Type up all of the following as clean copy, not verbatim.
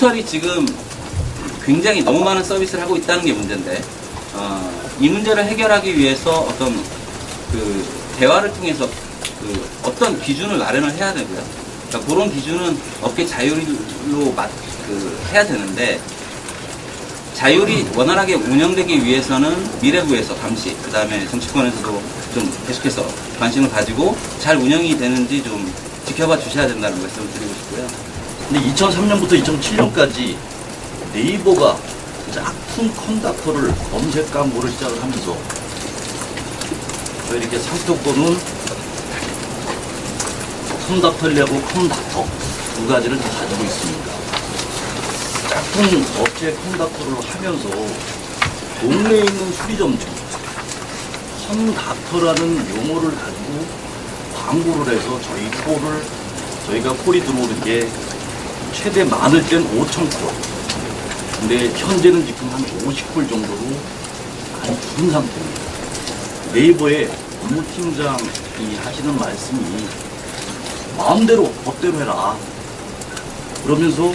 포털이 지금 굉장히 너무 많은 서비스를 하고 있다는 게 문제인데, 이 문제를 해결하기 위해서 어떤 그 대화를 통해서 그 어떤 기준을 마련을 해야 되고요. 그러니까 그런 기준은 업계 자율로 해야 되는데, 자율이 원활하게 운영되기 위해서는 미래부에서 감시, 그 다음에 정치권에서도 좀 계속해서 관심을 가지고 잘 운영이 되는지 좀 지켜봐 주셔야 된다는 말씀을 드리고 싶고요. 근데 2003년부터 2007년까지 네이버가 짝퉁 컴퓨터를 검색 광고를 시작을 하면서 이렇게 상표권은 컴퓨터하고 컴퓨터 두 가지를 다 가지고 있습니다. 짝퉁 업체 컴퓨터를 하면서 동네에 있는 수리점들 컴퓨터라는 용어를 가지고 광고를 해서 저희가 콜이 들어오는 게 최대 많을 땐 5,000콜. 근데 현재는 지금 한 50콜 정도로 많이 줄은 상태입니다. 네이버의 업무팀장이 하시는 말씀이 마음대로 법대로 해라. 그러면서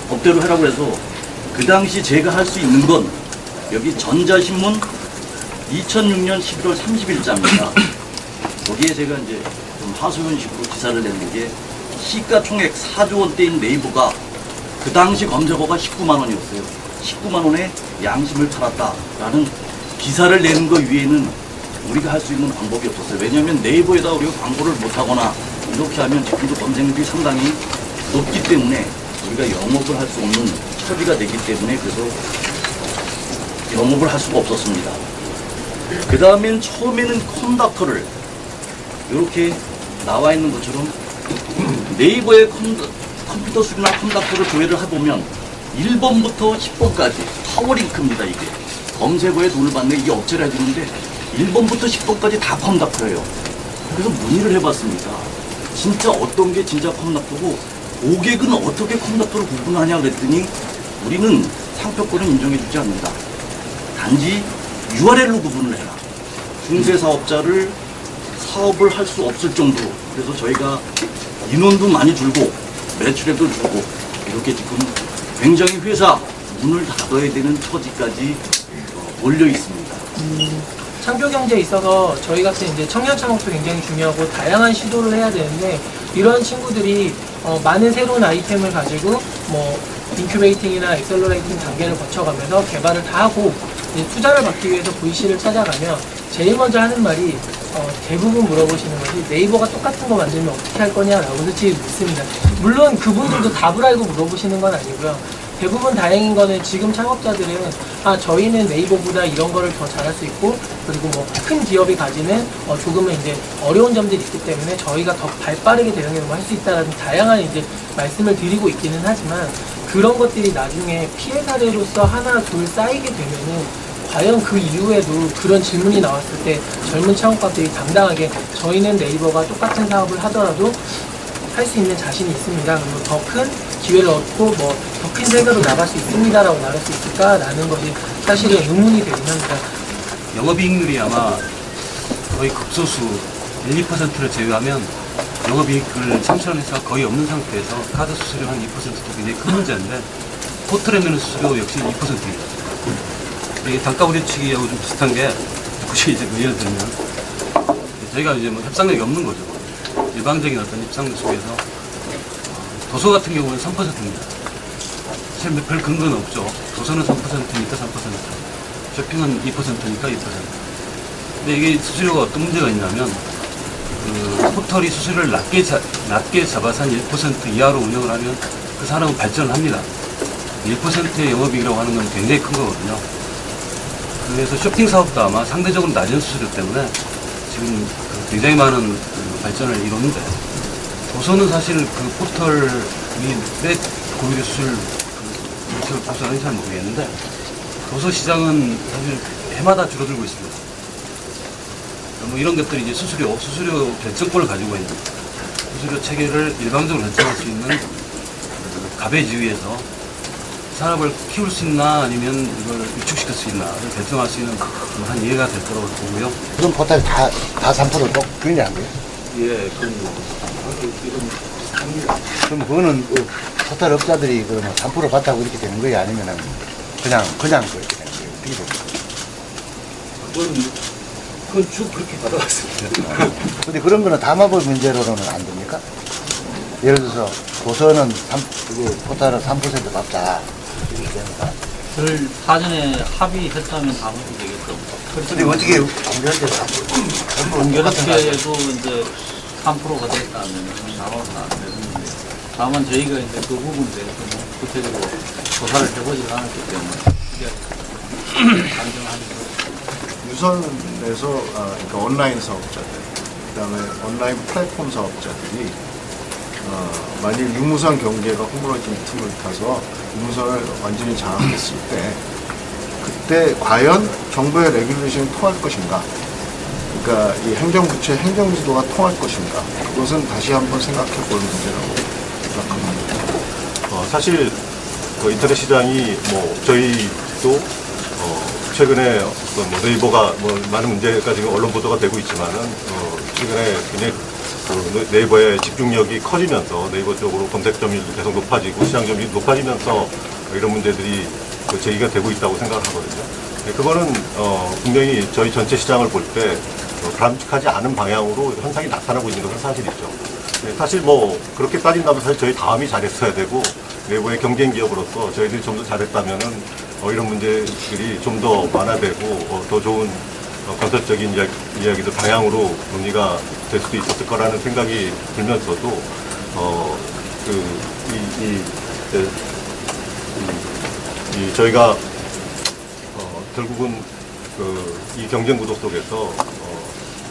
법대로 하라고 해서 그 당시 제가 할 수 있는 건 여기 전자신문 2006년 11월 30일자입니다. 거기에 제가 이제 좀 하소연식으로 기사를 냈는 게 시가총액 4조 원대인 네이버가 그 당시 검색어가 19만 원이었어요. 19만 원에 양심을 팔았다라는 기사를 내는 것 외에는 우리가 할 수 있는 방법이 없었어요. 왜냐하면 네이버에다 우리가 광고를 못하거나 이렇게 하면 지금도 검색률이 상당히 높기 때문에 우리가 영업을 할 수 없는 처리가 되기 때문에 그래서 영업을 할 수가 없었습니다. 그 다음엔 처음에는 컴퓨터를 이렇게 나와 있는 것처럼 네이버의 컴퓨터 수리나 컴퓨터를 조회를 해보면 1번부터 10번까지 파워링크입니다. 이게 검색어에 돈을 받는 이게 업체를 해주는데 1번부터 10번까지 다 컴퓨터예요. 그래서 문의를 해봤습니다. 진짜 어떤 게 진짜 컴퓨터고 고객은 어떻게 컴퓨터를 구분하냐 그랬더니 우리는 상표권을 인정해주지 않는다. 단지 URL로 구분을 해라. 중개사업자를 사업을 할 수 없을 정도로. 그래서 저희가 인원도 많이 줄고 매출액도 줄고 이렇게 지금 굉장히 회사 문을 닫아야 되는 처지까지 몰려 있습니다. 창조 경제에 있어서 저희 같은 이제 청년 창업도 굉장히 중요하고 다양한 시도를 해야 되는데 이런 친구들이 많은 새로운 아이템을 가지고 뭐 인큐베이팅이나 엑셀러레이팅 단계를 거쳐가면서 개발을 다 하고 이제 투자를 받기 위해서 VC를 찾아가면 제일 먼저 하는 말이 대부분 물어보시는 것이 네이버가 똑같은 거 만들면 어떻게 할 거냐라고 솔직히 묻습니다. 물론 그분들도 답을 알고 물어보시는 건 아니고요. 대부분 다행인 거는 지금 창업자들은 저희는 네이버보다 이런 거를 더 잘할 수 있고 그리고 뭐 큰 기업이 가지는 조금은 이제 어려운 점들이 있기 때문에 저희가 더 발빠르게 대응을 할 수 있다라는 다양한 이제 말씀을 드리고 있기는 하지만 그런 것들이 나중에 피해 사례로서 하나 둘 쌓이게 되면은 과연 그 이후에도 그런 질문이 나왔을 때 젊은 창업가들이 당당하게 저희는 네이버가 똑같은 사업을 하더라도 할 수 있는 자신이 있습니다. 그리고 더 큰 기회를 얻고 뭐 더 큰 세계로 나갈 수 있습니다라고 말할 수 있을까라는 것이 사실은 의문이 되긴 합니다. 영업이익률이 아마 거의 극소수 1, 2%를 제외하면 영업이익을 창출하는 회사가 거의 없는 상태에서 카드 수수료 한 2%도 굉장히 큰 문제인데 포털에 내는 수수료 역시 2%입니다. 이게 단가 우려치기하고 좀 비슷한 게 혹시 이제 의견을 들면 저희가 이제 뭐 협상력이 없는 거죠. 일방적인 어떤 협상력 속에서 도서 같은 경우는 3%입니다. 사실 별 근거는 없죠. 도서는 3%니까 3%, 쇼핑은 2%니까 2%. 근데 이게 수수료가 어떤 문제가 있냐면 그 포털이 수수료를 낮게 잡아서 한 1% 이하로 운영을 하면 그 산업은 발전을 합니다. 1%의 영업이익이라고 하는 건 굉장히 큰 거거든요. 그래서 쇼핑 사업도 아마 상대적으로 낮은 수수료 때문에 지금 굉장히 많은 발전을 이뤘는데 도서는 사실 그 포털이 왜 고유료 수수료를 보수하는지 잘 모르겠는데 도서 시장은 사실 해마다 줄어들고 있습니다. 뭐 이런 것들이 이제 수수료 결정권을 가지고 있는 수수료 체계를 일방적으로 결정할 수 있는 갑의 지위에서 산업을 키울 수 있나 아니면 이걸 위축시킬 수 있나를 결정할 수 있는 한 이해가 될 거라고 보고요. 그럼 포탈 다 3%로 그러냐 안 돼요? 예, 그럼 이런 그럼 그거는 포털 업자들이 그러면 3% 받다고 이렇게 되는 거예요? 아니면은 그냥 그렇게 되는 거예요? 비로. 그건 쭉 그렇게 받아왔습니다. 근데 그런 거는 담합의 문제로는 안 됩니까? 예를 들어서 도서는 포털은 3% 받자. 이렇게 되니까. 그 사전에 합의했다면 담아도 되겠죠. 근데 어떻게 공개할 때 3% 공교롭게도 이제 3%가 됐다면 담아서는 안 되는데, 다만 저희가 이제 그 부분에 대해서 뭐 구체적으로 조사를 해보지 않았기 때문에 반정하는 유선에서 그러니까 온라인 사업자들, 그다음에 온라인 플랫폼 사업자들이 만일 유무선 경계가 허물어진 틈을 타서 유무선을 완전히 장악했을 때 그때 과연 정부의 레귤레이션이 통할 것인가? 그러니까 이 행정부처의 행정지도가 통할 것인가? 그것은 다시 한번 생각해 볼 문제라고 생각합니다. 사실 그 인터넷 시장이 뭐 저희도 최근에 어떤 뭐 네이버가 뭐 많은 문제가 지금 언론 보도가 되고 있지만은 최근에 굉장히 그 네이버의 집중력이 커지면서 네이버 쪽으로 검색 점유율도 계속 높아지고 시장 점유율이 높아지면서 이런 문제들이 그 제기가 되고 있다고 생각을 하거든요. 네, 그거는 분명히 저희 전체 시장을 볼 때 바람직하지 않은 방향으로 현상이 나타나고 있는 것은 사실이죠. 네, 사실 뭐 그렇게 따진다면 사실 저희 다음이 잘했어야 되고 네이버의 경쟁 기업으로서 저희들이 좀 더 잘했다면은 이런 문제들이 좀 더 완화되고 더 좋은 건설적인 이야기들 방향으로 논의가 될 수도 있었을 거라는 생각이 들면서도 저희가 결국은 이 경쟁 구도 속에서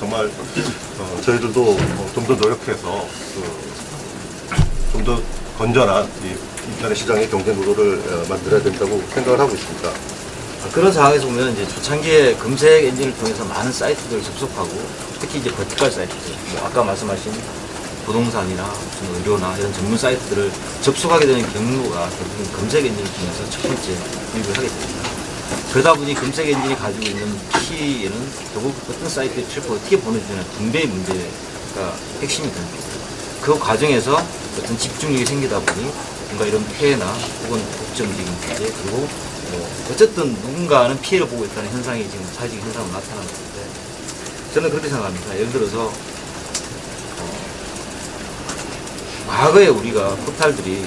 정말 저희들도 좀 더 노력해서 좀 더 건전한 이 인터넷 시장의 경쟁 구도를 만들어야 된다고 생각을 하고 있습니다. 그런 상황에서 보면 이제 초창기에 검색 엔진을 통해서 많은 사이트들을 접속하고 특히 이제 버티컬 사이트들, 뭐 아까 말씀하신 부동산이나 무슨 의료나 이런 전문 사이트들을 접속하게 되는 경로가 결국은 검색 엔진을 통해서 첫 번째 유입을 하게 됩니다. 그러다 보니 검색 엔진이 가지고 있는 키에는 결국 어떤 사이트의 트래픽을 어떻게 보내주냐는 분배의 문제가 핵심이 됩니다. 그 과정에서 어떤 집중력이 생기다 보니 뭔가 이런 피해나 혹은 독점적인 문제, 그리고 어쨌든 누군가는 피해를 보고 있다는 현상이 지금 사회적인 현상으로 나타나는 건데, 저는 그렇게 생각합니다. 예를 들어서 과거에 우리가 포탈들이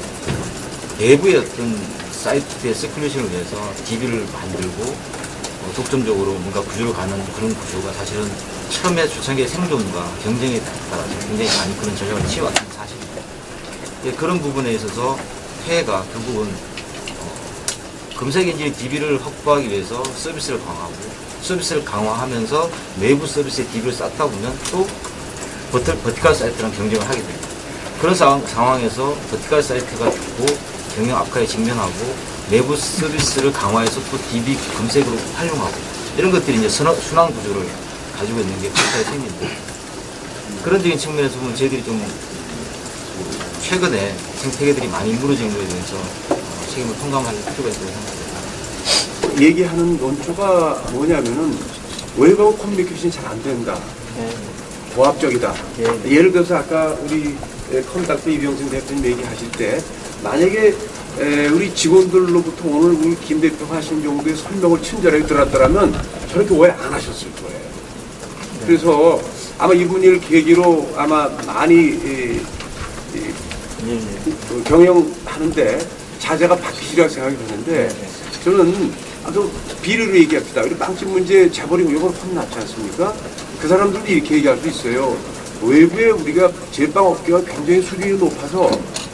내부의 어떤 사이트의 서큘레이션을 위해서 DB를 만들고 독점적으로 뭔가 구조를 가는 그런 구조가 사실은 처음에 초창기의 생존과 경쟁에 따라서 굉장히 많이 그런 전략을 취해왔던 사실입니다. 예, 그런 부분에 있어서 해가 결국은 검색 엔진의 DB를 확보하기 위해서 서비스를 강화하고, 서비스를 강화하면서 내부 서비스에 DB를 쌓다 보면 또 버티컬 사이트랑 경쟁을 하게 됩니다. 그런 상황에서 버티컬 사이트가 좋고 경영 악화에 직면하고 내부 서비스를 강화해서 또 DB 검색으로 활용하고, 이런 것들이 이제 순환 구조를 가지고 있는 게 포탈의 셈인데, 그런 적인 측면에서 보면 저희들이 좀 최근에 생태계들이 많이 무너진 거에 대해서 책임을 통감할 필요가 있다고 생각합니다. 얘기하는 논조가 뭐냐면은 웹하고 커뮤니케이션이 잘 안 된다. 고압적이다. 예를 들어서 아까 우리 컴닥터 이병승 대표님 얘기하실 때 만약에 우리 직원들로부터 오늘 우리 김 대표 하신 정도의 설명을 친절하게 들었더라면 저렇게 오해 안 하셨을 거예요. 그래서 아마 이분을 계기로 아마 많이 경영하는데 자세가 바뀌시라고 생각이 드는데, 저는 아주 비례로 얘기합시다. 우리 빵집 문제 재벌이 이걸 혼났지 않습니까? 그 사람들도 이렇게 얘기할 수 있어요. 외부에 우리가 제빵 업계가 굉장히 수준이 높아서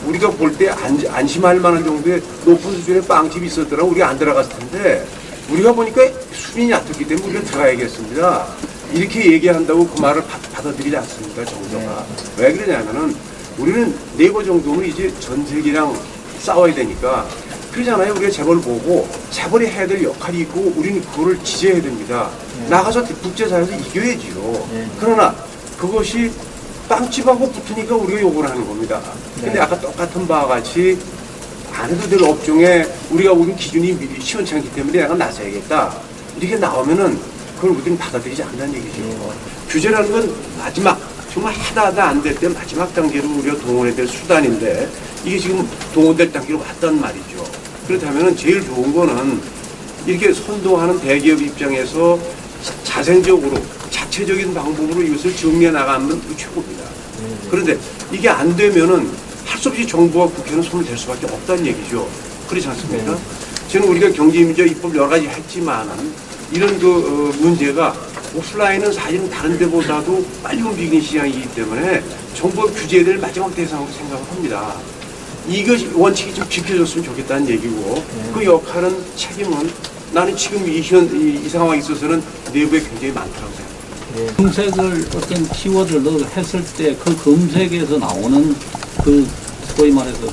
우리가 볼 때 안심할 만한 정도의 높은 수준의 빵집이 있었더라고 우리가 안 들어갔을 텐데, 우리가 보니까 수준이 얕았기 때문에 우리가 들어가야겠습니다. 이렇게 얘기한다고 그 말을 받아들이지 않습니까, 정부가. 왜 그러냐면은 우리는 네이버 정도는 이제 전 세계랑 싸워야 되니까 그러잖아요. 우리가 재벌 보고 재벌이 해야 될 역할이 있고 우리는 그거를 지지해야 됩니다. 나가서 국제사회에서 이겨야지요. 그러나 그것이 빵집하고 붙으니까 우리가 요구를 하는 겁니다. 근데 아까 똑같은 바와 같이 안 해도 될 업종에 우리가 우린 기준이 시원찮기 때문에 내가 나서야겠다. 이렇게 나오면은 그걸 우리는 받아들이지 않는다는 얘기죠. 규제라는 건 마지막, 정말 하다 안 될 때 마지막 단계로 우리가 동원해야 될 수단인데, 이게 지금 동원될 단계로 왔단 말이죠. 그렇다면 제일 좋은 거는 이렇게 선도하는 대기업 입장에서 자생적으로 자체적인 방법으로 이것을 정리해 나가면 최고입니다. 그런데 이게 안 되면은 할 수 없이 정부와 국회는 손을 댈 수밖에 없다는 얘기죠. 그렇지 않습니까? 저는 우리가 경제민주화 입법 여러 가지 했지만은 이런 문제가 오프라인은 사실은 다른 데보다도 빨리 움직이는 시장이기 때문에 정부가 규제해야 될 마지막 대상으로 생각을 합니다. 이것이 원칙이 좀 지켜졌으면 좋겠다는 얘기고 그 역할은 책임은 나는 지금 이 상황에 있어서는 내부에 굉장히 많다고 생각합니다. 검색을 어떤 키워드를 했을 때 그 검색에서 나오는 그 소위 말해서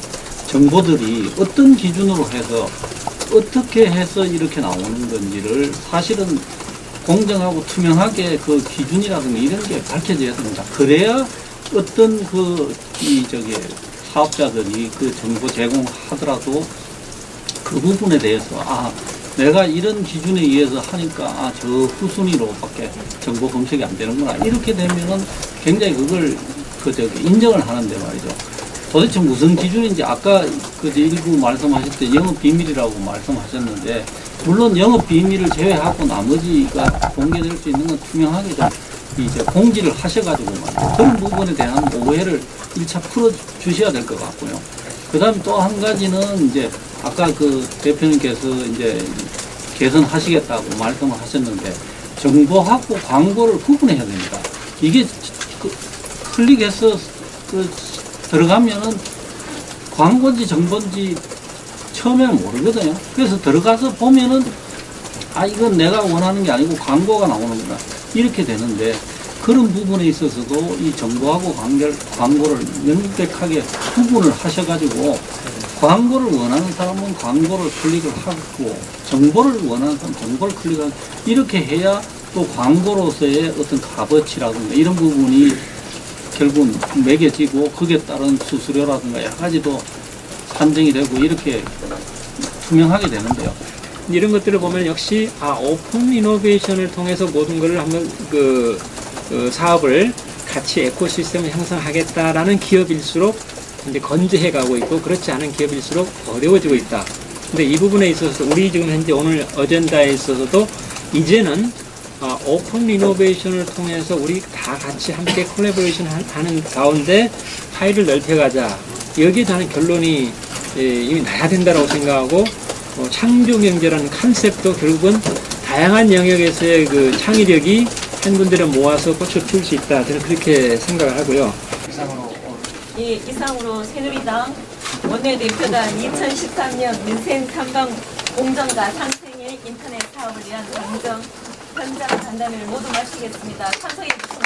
정보들이 어떤 기준으로 해서 어떻게 해서 이렇게 나오는 건지를 사실은 공정하고 투명하게 그 기준이라든가 이런 게 밝혀져야 됩니다. 그래야 어떤 사업자들이 그 정보 제공하더라도 그 부분에 대해서 내가 이런 기준에 의해서 하니까 저 후순위로밖에 정보 검색이 안 되는구나 이렇게 되면은 굉장히 그걸 인정을 하는데 말이죠. 도대체 무슨 기준인지 아까 일부 말씀하실 때 영업 비밀이라고 말씀하셨는데 물론 영업 비밀을 제외하고 나머지가 공개될 수 있는 건 투명하게 좀 이제 공지를 하셔가지고 말이죠. 그런 부분에 대한 오해를 1차 풀어 주셔야 될 것 같고요. 그 다음에 또 한 가지는 이제 아까 그 대표님께서 이제 개선하시겠다고 말씀을 하셨는데 정보하고 광고를 구분해야 됩니다. 이게 클릭해서 들어가면은 광고인지 정보인지 처음에는 모르거든요. 그래서 들어가서 보면은 이건 내가 원하는 게 아니고 광고가 나오는구나 이렇게 되는데 그런 부분에 있어서도 이 정보하고 광고를 명백하게 구분을 하셔가지고 광고를 원하는 사람은 광고를 클릭을 하고 정보를 원하는 사람은 정보를 클릭하고 이렇게 해야 또 광고로서의 어떤 값어치라든가 이런 부분이 결국은 매겨지고 거기에 따른 수수료라든가 여러 가지도 산정이 되고 이렇게 투명하게 되는데요. 이런 것들을 보면 역시 오픈 이노베이션을 통해서 모든 것을 한번 사업을 같이 에코시스템을 형성하겠다라는 기업일수록 이제 건재해 가고 있고 그렇지 않은 기업일수록 어려워지고 있다. 근데 이 부분에 있어서 우리 지금 현재 오늘 어젠다에 있어서도 이제는 오픈 이노베이션을 통해서 우리 다 같이 함께 콜라보레이션 하는 가운데 파일을 넓혀가자. 여기에 저는 결론이 이미 나야 된다고 생각하고 창조경제라는 컨셉도 결국은 다양한 영역에서의 그 창의력이 한 군데를 모아서 꽃을 피울 수 있다. 저는 그렇게 생각을 하고요. 이상으로 새누리당 원내대표단 2013년 민생 탐방 공정과 상생의 인터넷 사업을 위한 현장 간담회를 모두 마치겠습니다. 참석해 주신